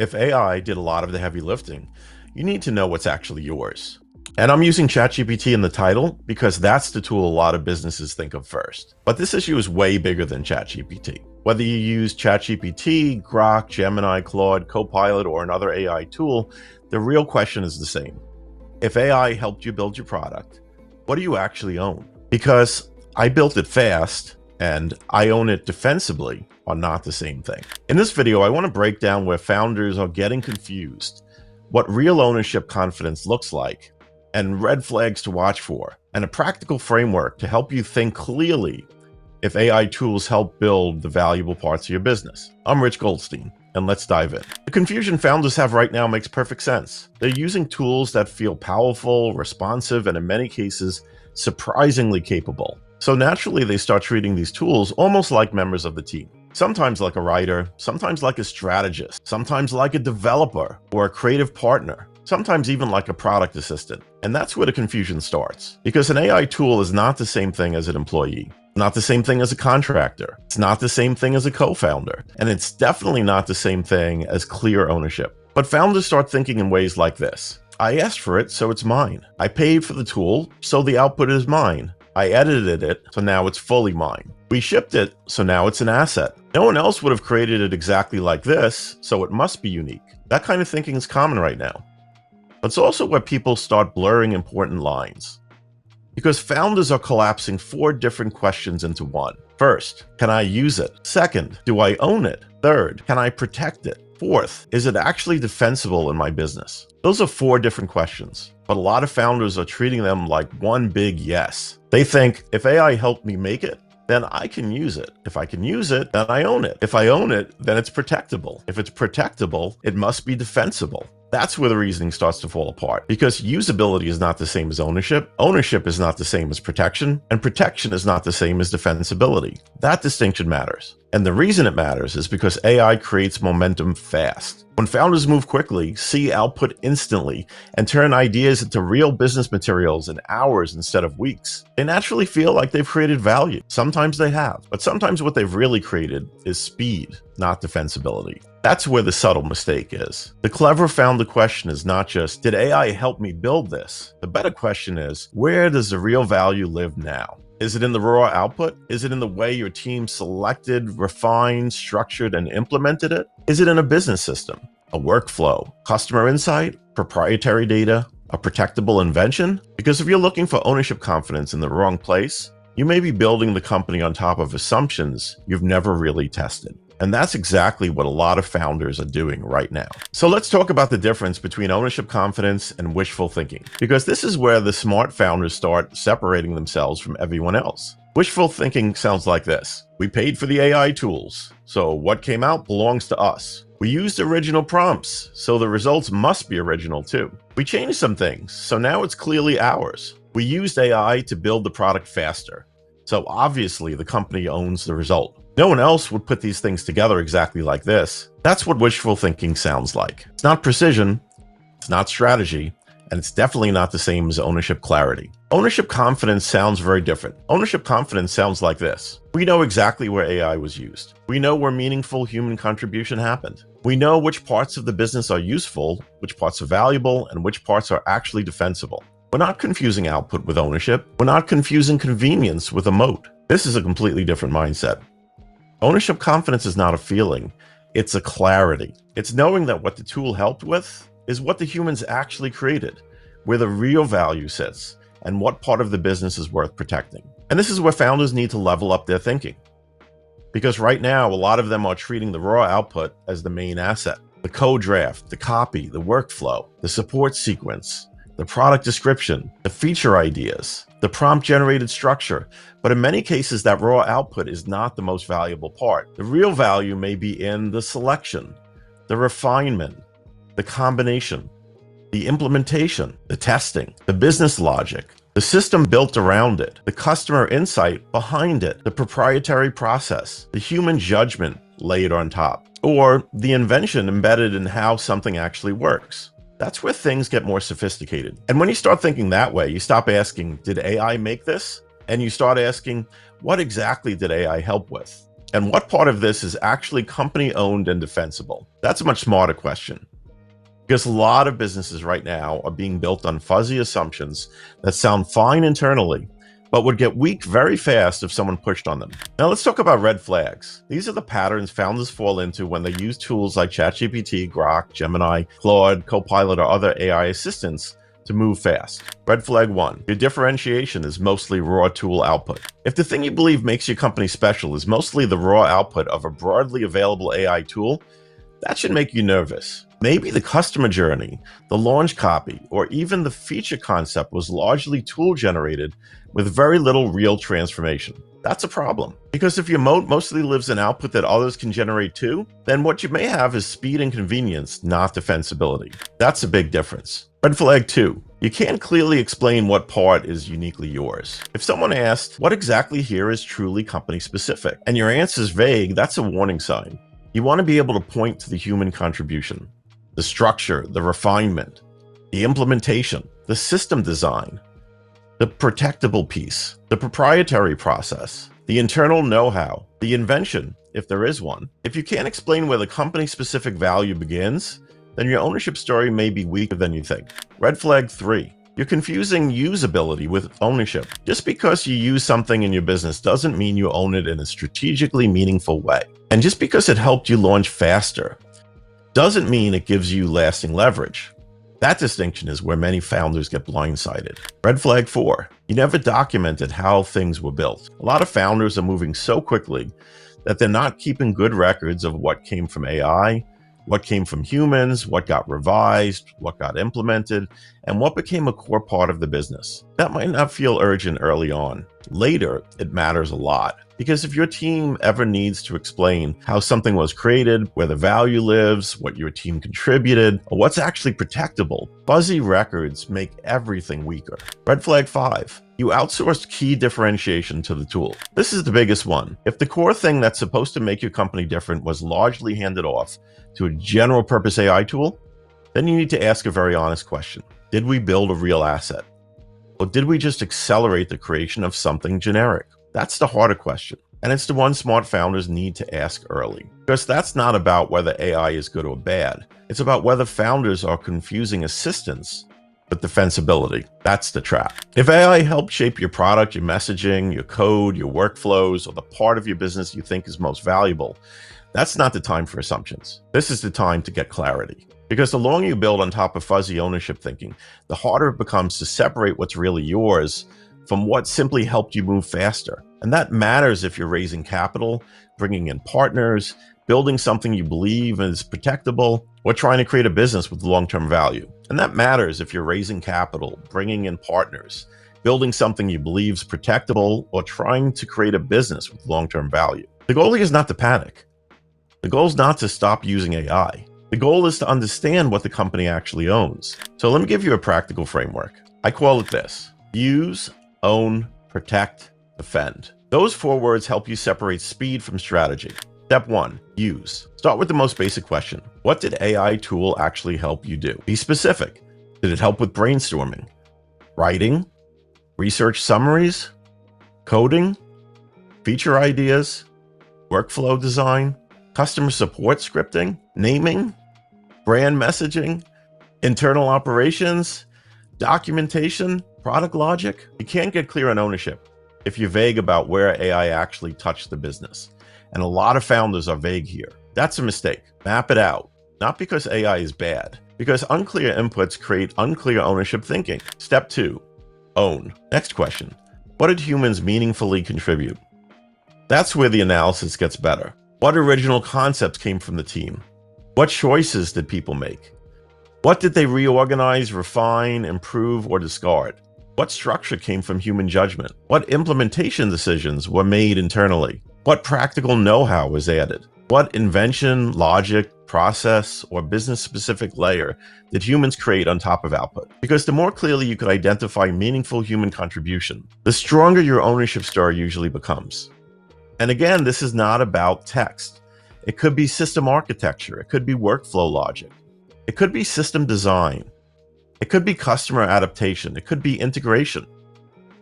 if AI did a lot of the heavy lifting, you need to know what's actually yours. And I'm using ChatGPT in the title because that's the tool a lot of businesses think of first. But this issue is way bigger than ChatGPT. Whether you use ChatGPT, Grok, Gemini, Claude, Copilot, or another AI tool, the real question is the same. If AI helped you build your product, what do you actually own? Because I built it fast and I own it defensibly are not the same thing. In this video, I want to break down where founders are getting confused, what real ownership confidence looks like, and red flags to watch for, and a practical framework to help you think clearly if AI tools help build the valuable parts of your business. I'm Rich Goldstein, and let's dive in. The confusion founders have right now makes perfect sense. They're using tools that feel powerful, responsive, and in many cases, surprisingly capable. So naturally, they start treating these tools almost like members of the team. Sometimes like a writer, sometimes like a strategist, sometimes like a developer or a creative partner, sometimes even like a product assistant. And that's where the confusion starts. Because an AI tool is not the same thing as an employee, not the same thing as a contractor, it's not the same thing as a co-founder, and it's definitely not the same thing as clear ownership. But founders start thinking in ways like this. I asked for it, so it's mine. I paid for the tool, so the output is mine. I edited it, so now it's fully mine. We shipped it, so now it's an asset. No one else would have created it exactly like this, so it must be unique. That kind of thinking is common right now. But it's also where people start blurring important lines. Because founders are collapsing 4 different questions into one. First, can I use it? Second, do I own it? Third, can I protect it? Fourth, is it actually defensible in my business? Those are 4 different questions, but a lot of founders are treating them like one big yes. They think, if AI helped me make it, then I can use it. If I can use it, then I own it. If I own it, then it's protectable. If it's protectable, it must be defensible. That's where the reasoning starts to fall apart, because usability is not the same as ownership, ownership is not the same as protection, and protection is not the same as defensibility. That distinction matters. And the reason it matters is because AI creates momentum fast. When founders move quickly, see output instantly, and turn ideas into real business materials in hours instead of weeks, they naturally feel like they've created value. Sometimes they have, but sometimes what they've really created is speed, not defensibility. That's where the subtle mistake is. The clever founder question is not just, did AI help me build this? The better question is, where does the real value live now? Is it in the raw output? Is it in the way your team selected, refined, structured, and implemented it? Is it in a business system, a workflow, customer insight, proprietary data, a protectable invention? Because if you're looking for ownership confidence in the wrong place, you may be building the company on top of assumptions you've never really tested. And that's exactly what a lot of founders are doing right now. So let's talk about the difference between ownership confidence and wishful thinking, because this is where the smart founders start separating themselves from everyone else. Wishful thinking sounds like this. We paid for the AI tools, so what came out belongs to us. We used original prompts, so the results must be original too. We changed some things, so now it's clearly ours. We used AI to build the product faster, so obviously the company owns the result. No one else would put these things together exactly like this. That's what wishful thinking sounds like. It's not precision, it's not strategy, and it's definitely not the same as ownership clarity. Ownership confidence sounds very different. Ownership confidence sounds like this. We know exactly where AI was used. We know where meaningful human contribution happened. We know which parts of the business are useful, which parts are valuable, and which parts are actually defensible. We're not confusing output with ownership. We're not confusing convenience with a moat. This is a completely different mindset. Ownership confidence is not a feeling, it's a clarity. It's knowing that what the tool helped with is what the humans actually created, where the real value sits, and what part of the business is worth protecting. And this is where founders need to level up their thinking. Because right now, a lot of them are treating the raw output as the main asset. The code draft, the copy, the workflow, the support sequence, the product description, the feature ideas, the prompt-generated structure. But in many cases, that raw output is not the most valuable part. The real value may be in the selection, the refinement, the combination, the implementation, the testing, the business logic, the system built around it, the customer insight behind it, the proprietary process, the human judgment laid on top, or the invention embedded in how something actually works. That's where things get more sophisticated. And when you start thinking that way, you stop asking, did AI make this? And you start asking, what exactly did AI help with? And what part of this is actually company owned and defensible? That's a much smarter question. Because a lot of businesses right now are being built on fuzzy assumptions that sound fine internally, but would get weak very fast if someone pushed on them. Now let's talk about red flags. These are the patterns founders fall into when they use tools like ChatGPT, Grok, Gemini, Claude, Copilot, or other AI assistants to move fast. Red flag 1, your differentiation is mostly raw tool output. If the thing you believe makes your company special is mostly the raw output of a broadly available AI tool, that should make you nervous. Maybe the customer journey, the launch copy, or even the feature concept was largely tool generated with very little real transformation. That's a problem. Because if your moat mostly lives in output that others can generate too, then what you may have is speed and convenience, not defensibility. That's a big difference. Red flag 2. You can't clearly explain what part is uniquely yours. If someone asked, what exactly here is truly company specific, and your answer is vague, that's a warning sign. You want to be able to point to the human contribution, the structure, the refinement, the implementation, the system design, the protectable piece, the proprietary process, the internal know-how, the invention, if there is one. If you can't explain where the company-specific value begins, then your ownership story may be weaker than you think. Red flag 3. You're confusing usability with ownership. Just because you use something in your business doesn't mean you own it in a strategically meaningful way. And just because it helped you launch faster doesn't mean it gives you lasting leverage. That distinction is where many founders get blindsided. Red flag 4. You never documented how things were built. A lot of founders are moving so quickly that they're not keeping good records of what came from AI, what came from humans, what got revised, what got implemented, and what became a core part of the business. That might not feel urgent early on. Later, it matters a lot. Because if your team ever needs to explain how something was created, where the value lives, what your team contributed, or what's actually protectable, fuzzy records make everything weaker. Red flag 5. You outsourced key differentiation to the tool. This is the biggest one. If the core thing that's supposed to make your company different was largely handed off to a general purpose AI tool, then you need to ask a very honest question. Did we build a real asset? Or did we just accelerate the creation of something generic? That's the harder question. And it's the one smart founders need to ask early. Because that's not about whether AI is good or bad. It's about whether founders are confusing assistance with defensibility. That's the trap. If AI helped shape your product, your messaging, your code, your workflows, or the part of your business you think is most valuable, that's not the time for assumptions. This is the time to get clarity. Because the longer you build on top of fuzzy ownership thinking, the harder it becomes to separate what's really yours from what simply helped you move faster. And that matters if you're raising capital, bringing in partners, building something you believe is protectable, or trying to create a business with long-term value. And that matters if you're raising capital, bringing in partners, building something you believe is protectable, or trying to create a business with long-term value. The goal here is not to panic. The goal is not to stop using AI. The goal is to understand what the company actually owns. So let me give you a practical framework. I call it this: use, own, protect, defend. Those 4 words help you separate speed from strategy. Step 1, use. Start with the most basic question. What did AI tool actually help you do? Be specific. Did it help with brainstorming, writing, research summaries, coding, feature ideas, workflow design, customer support scripting, naming, brand messaging, internal operations, documentation, product logic? You can't get clear on ownership if you're vague about where AI actually touched the business. And a lot of founders are vague here. That's a mistake. Map it out. Not because AI is bad, because unclear inputs create unclear ownership thinking. Step 2, own. Next question. What did humans meaningfully contribute? That's where the analysis gets better. What original concepts came from the team? What choices did people make? What did they reorganize, refine, improve, or discard? What structure came from human judgment? What implementation decisions were made internally? What practical know-how was added? What invention, logic, process, or business-specific layer did humans create on top of output? Because the more clearly you could identify meaningful human contribution, the stronger your ownership story usually becomes. And again, this is not about text. It could be system architecture. It could be workflow logic. It could be system design. It could be customer adaptation. It could be integration.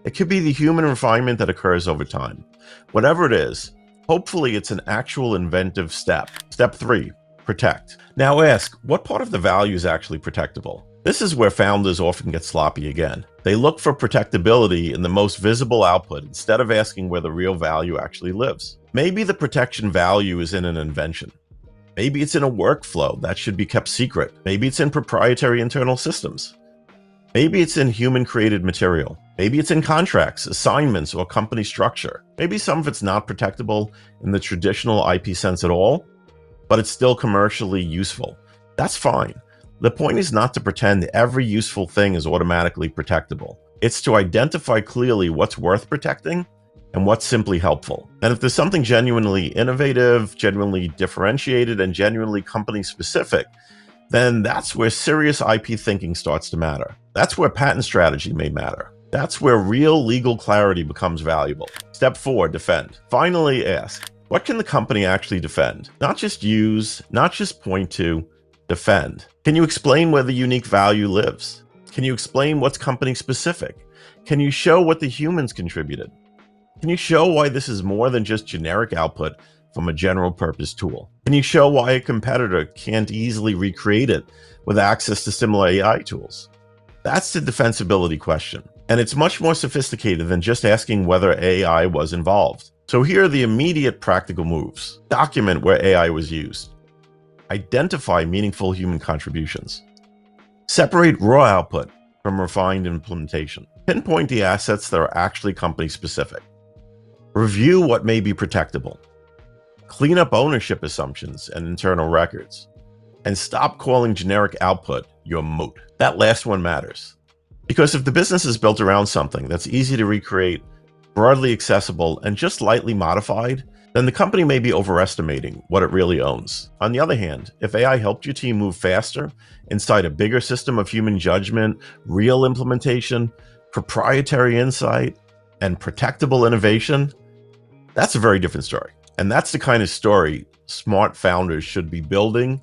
It could be the human refinement that occurs over time. Whatever it is, Hopefully, it's an actual inventive step. Step 3, protect. Now ask, what part of the value is actually protectable? This is where founders often get sloppy again. They look for protectability in the most visible output instead of asking where the real value actually lives. Maybe the protection value is in an invention. Maybe it's in a workflow that should be kept secret. Maybe it's in proprietary internal systems. Maybe it's in human-created material. Maybe it's in contracts, assignments, or company structure. Maybe some of it's not protectable in the traditional IP sense at all, but it's still commercially useful. That's fine. The point is not to pretend every useful thing is automatically protectable. It's to identify clearly what's worth protecting and what's simply helpful. And if there's something genuinely innovative, genuinely differentiated, and genuinely company-specific, then that's where serious IP thinking starts to matter. That's where patent strategy may matter. That's where real legal clarity becomes valuable. Step 4, defend. Finally, ask, what can the company actually defend? Not just use, not just point to, defend. Can you explain where the unique value lives? Can you explain what's company specific? Can you show what the humans contributed? Can you show why this is more than just generic output from a general purpose tool? Can you show why a competitor can't easily recreate it with access to similar AI tools? That's the defensibility question. And it's much more sophisticated than just asking whether AI was involved. So here are the immediate practical moves. Document where AI was used. Identify meaningful human contributions. Separate raw output from refined implementation. Pinpoint the assets that are actually company specific. Review what may be protectable. Clean up ownership assumptions and internal records. And stop calling generic output your moat. That last one matters. Because if the business is built around something that's easy to recreate, broadly accessible, and just lightly modified, then the company may be overestimating what it really owns. On the other hand, if AI helped your team move faster inside a bigger system of human judgment, real implementation, proprietary insight, and protectable innovation, that's a very different story. And that's the kind of story smart founders should be building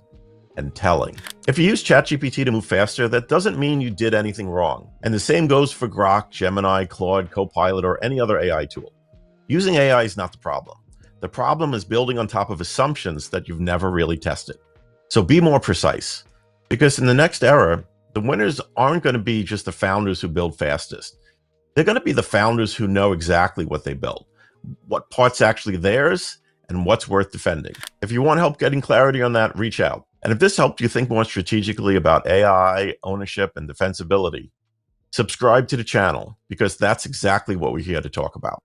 and telling. If you use ChatGPT to move faster, that doesn't mean you did anything wrong. And the same goes for Grok, Gemini, Claude, Copilot, or any other AI tool. Using AI is not the problem. The problem is building on top of assumptions that you've never really tested. So be more precise, because in the next era, the winners aren't going to be just the founders who build fastest. They're going to be the founders who know exactly what they built, what part's actually theirs, and what's worth defending. If you want help getting clarity on that, reach out. And if this helped you think more strategically about AI, ownership, and defensibility, subscribe to the channel, because that's exactly what we're here to talk about.